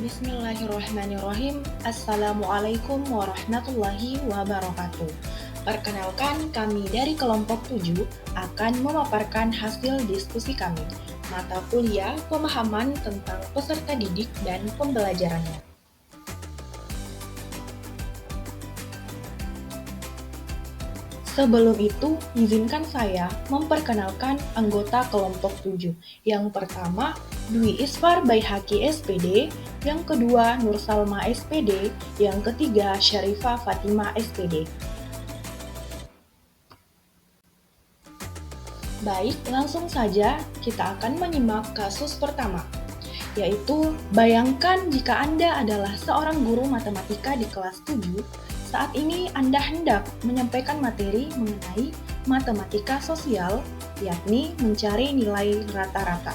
Bismillahirrahmanirrahim. Assalamualaikum warahmatullahi wabarakatuh. Perkenalkan, kami dari kelompok 7 akan memaparkan hasil diskusi kami, mata kuliah pemahaman tentang peserta didik dan pembelajarannya. Sebelum itu, izinkan saya memperkenalkan anggota kelompok 7. Yang pertama, Dwi Isfar Baihaqi SPD, yang kedua Nur Salma SPD, yang ketiga Syarifah Fatimah SPD. Baik, langsung saja kita akan menyimak kasus pertama, yaitu bayangkan jika Anda adalah seorang guru matematika di kelas 7. Saat ini Anda hendak menyampaikan materi mengenai matematika sosial, yakni mencari nilai rata-rata.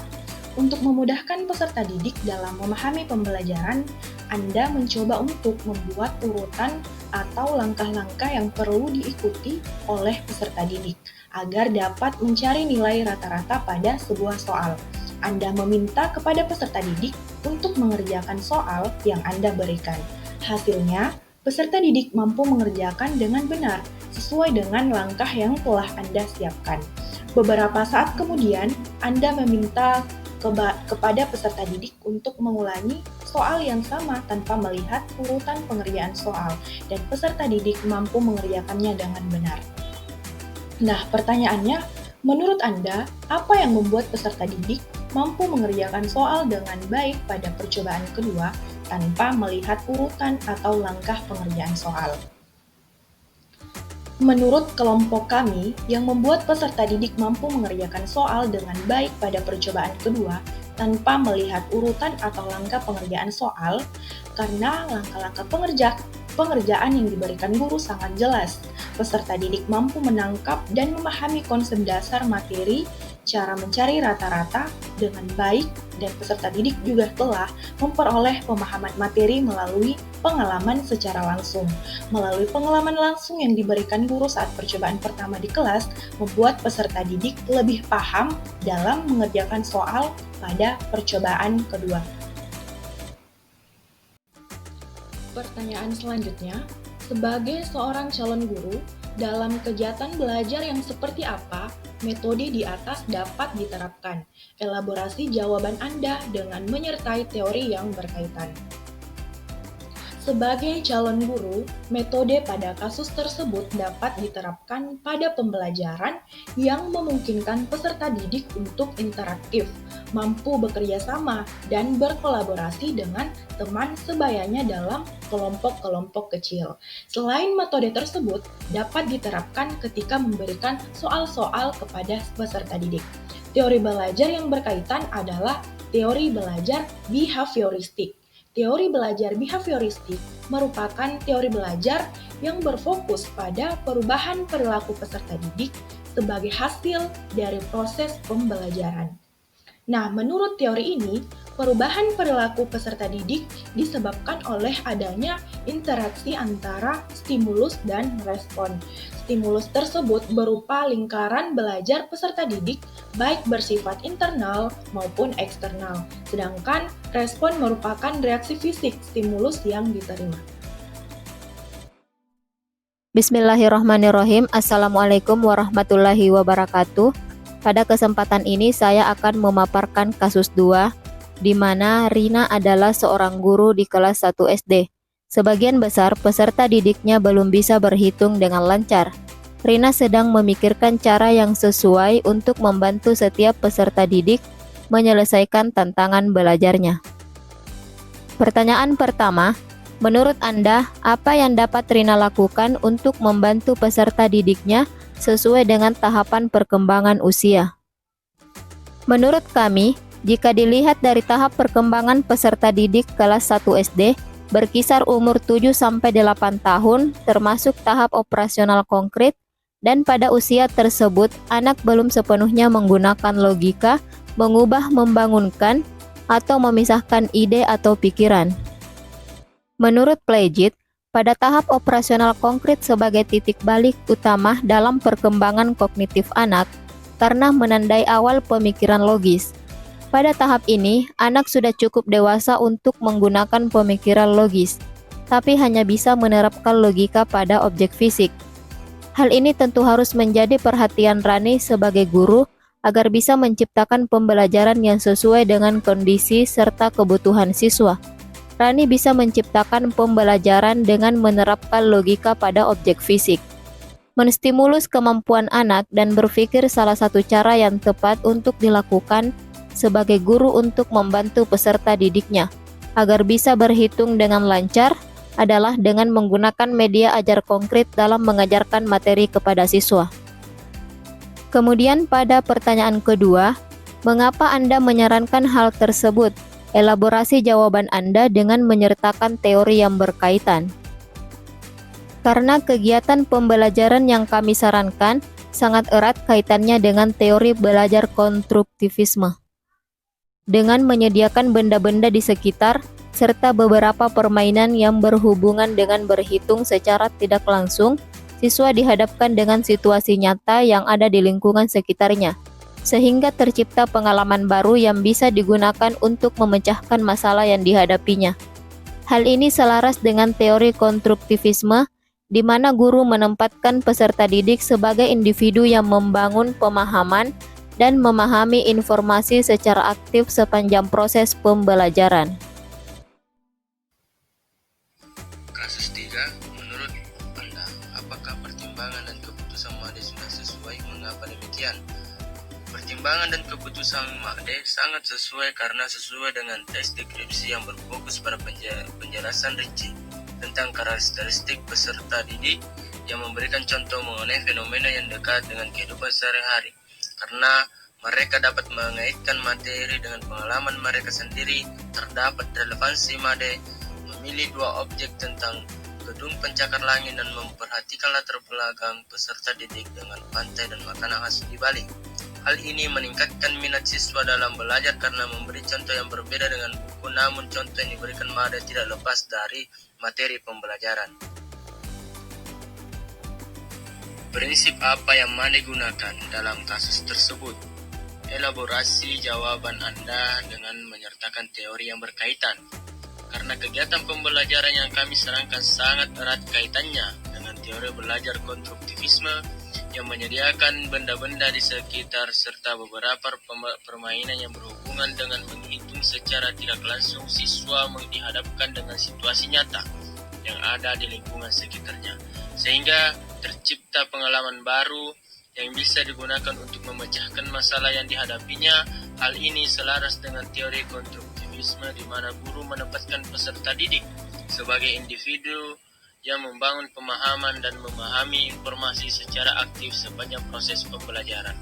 Untuk memudahkan peserta didik dalam memahami pembelajaran, Anda mencoba untuk membuat urutan atau langkah-langkah yang perlu diikuti oleh peserta didik agar dapat mencari nilai rata-rata pada sebuah soal. Anda meminta kepada peserta didik untuk mengerjakan soal yang Anda berikan. Hasilnya, peserta didik mampu mengerjakan dengan benar sesuai dengan langkah yang telah Anda siapkan. Beberapa saat kemudian, Anda meminta kepada peserta didik untuk mengulangi soal yang sama tanpa melihat urutan pengerjaan soal, dan peserta didik mampu mengerjakannya dengan benar. Nah, pertanyaannya, menurut Anda, apa yang membuat peserta didik mampu mengerjakan soal dengan baik pada percobaan kedua tanpa melihat urutan atau langkah pengerjaan soal? Menurut kelompok kami, yang membuat peserta didik mampu mengerjakan soal dengan baik pada percobaan kedua tanpa melihat urutan atau langkah pengerjaan soal, karena langkah-langkah pengerjaan yang diberikan guru sangat jelas. Peserta didik mampu menangkap dan memahami konsep dasar materi, cara mencari rata-rata dengan baik, dan peserta didik juga telah memperoleh pemahaman materi melalui pengalaman secara langsung. Melalui pengalaman langsung yang diberikan guru saat percobaan pertama di kelas, membuat peserta didik lebih paham dalam mengerjakan soal pada percobaan kedua. Pertanyaan selanjutnya, sebagai seorang calon guru, dalam kegiatan belajar yang seperti apa metode di atas dapat diterapkan? Elaborasi jawaban Anda dengan menyertai teori yang berkaitan. Sebagai calon guru, metode pada kasus tersebut dapat diterapkan pada pembelajaran yang memungkinkan peserta didik untuk interaktif, mampu bekerja sama, dan berkolaborasi dengan teman sebayanya dalam kelompok-kelompok kecil. Selain metode tersebut, dapat diterapkan ketika memberikan soal-soal kepada peserta didik. Teori belajar yang berkaitan adalah teori belajar behavioristik. Teori belajar behavioristik merupakan teori belajar yang berfokus pada perubahan perilaku peserta didik sebagai hasil dari proses pembelajaran. Nah, menurut teori ini, perubahan perilaku peserta didik disebabkan oleh adanya interaksi antara stimulus dan respon. Stimulus tersebut berupa lingkaran belajar peserta didik, baik bersifat internal maupun eksternal, sedangkan respon merupakan reaksi fisik stimulus yang diterima. Bismillahirrahmanirrahim. Assalamualaikum warahmatullahi wabarakatuh. Pada kesempatan ini saya akan memaparkan kasus 2, di mana Rina adalah seorang guru di kelas 1 SD. Sebagian besar peserta didiknya belum bisa berhitung dengan lancar. Rina sedang memikirkan cara yang sesuai untuk membantu setiap peserta didik menyelesaikan tantangan belajarnya. Pertanyaan pertama, menurut Anda, apa yang dapat Rina lakukan untuk membantu peserta didiknya sesuai dengan tahapan perkembangan usia? Menurut kami, jika dilihat dari tahap perkembangan peserta didik kelas 1 SD, berkisar umur 7-8 tahun, termasuk tahap operasional konkret, dan pada usia tersebut, anak belum sepenuhnya menggunakan logika, mengubah, membangunkan, atau memisahkan ide atau pikiran. Menurut Plejit, pada tahap operasional konkret sebagai titik balik utama dalam perkembangan kognitif anak, karena menandai awal pemikiran logis. Pada tahap ini, anak sudah cukup dewasa untuk menggunakan pemikiran logis, tapi hanya bisa menerapkan logika pada objek fisik. Hal ini tentu harus menjadi perhatian Rani sebagai guru agar bisa menciptakan pembelajaran yang sesuai dengan kondisi serta kebutuhan siswa. Rani bisa menciptakan pembelajaran dengan menerapkan logika pada objek fisik. Menstimulus kemampuan anak dan berpikir salah satu cara yang tepat untuk dilakukan sebagai guru untuk membantu peserta didiknya agar bisa berhitung dengan lancar adalah dengan menggunakan media ajar konkret dalam mengajarkan materi kepada siswa. Kemudian pada pertanyaan kedua, mengapa Anda menyarankan hal tersebut? Elaborasi jawaban Anda dengan menyertakan teori yang berkaitan. Karena kegiatan pembelajaran yang kami sarankan sangat erat kaitannya dengan teori belajar konstruktivisme. Dengan menyediakan benda-benda di sekitar, serta beberapa permainan yang berhubungan dengan berhitung secara tidak langsung, siswa dihadapkan dengan situasi nyata yang ada di lingkungan sekitarnya, sehingga tercipta pengalaman baru yang bisa digunakan untuk memecahkan masalah yang dihadapinya. Hal ini selaras dengan teori konstruktivisme, di mana guru menempatkan peserta didik sebagai individu yang membangun pemahaman dan memahami informasi secara aktif sepanjang proses pembelajaran. Kasus 3, menurut Anda, apakah pertimbangan dan keputusan MADE sudah sesuai? Mengapa demikian? Pertimbangan dan keputusan MADE sangat sesuai karena sesuai dengan teks deskripsi yang berfokus pada penjelasan rinci tentang karakteristik peserta didik yang memberikan contoh mengenai fenomena yang dekat dengan kehidupan sehari-hari. Karena mereka dapat mengaitkan materi dengan pengalaman mereka sendiri, terdapat relevansi MADE memilih dua objek tentang gedung pencakar langit dan memperhatikan latar belakang peserta didik dengan pantai dan makanan khas di Bali. Hal ini meningkatkan minat siswa dalam belajar karena memberi contoh yang berbeda dengan buku, namun contoh yang diberikan MADE tidak lepas dari materi pembelajaran. Prinsip apa yang MADE gunakan dalam kasus tersebut? Elaborasi jawaban Anda dengan menyertakan teori yang berkaitan. Karena kegiatan pembelajaran yang kami sarankan sangat erat kaitannya dengan teori belajar konstruktivisme yang menyediakan benda-benda di sekitar serta beberapa permainan yang berhubungan dengan menghitung secara tidak langsung, siswa dihadapkan dengan situasi nyata yang ada di lingkungan sekitarnya, sehingga tercipta pengalaman baru yang bisa digunakan untuk memecahkan masalah yang dihadapinya. Hal ini selaras dengan teori konstruktivisme di mana guru menempatkan peserta didik sebagai individu yang membangun pemahaman dan memahami informasi secara aktif sepanjang proses pembelajaran.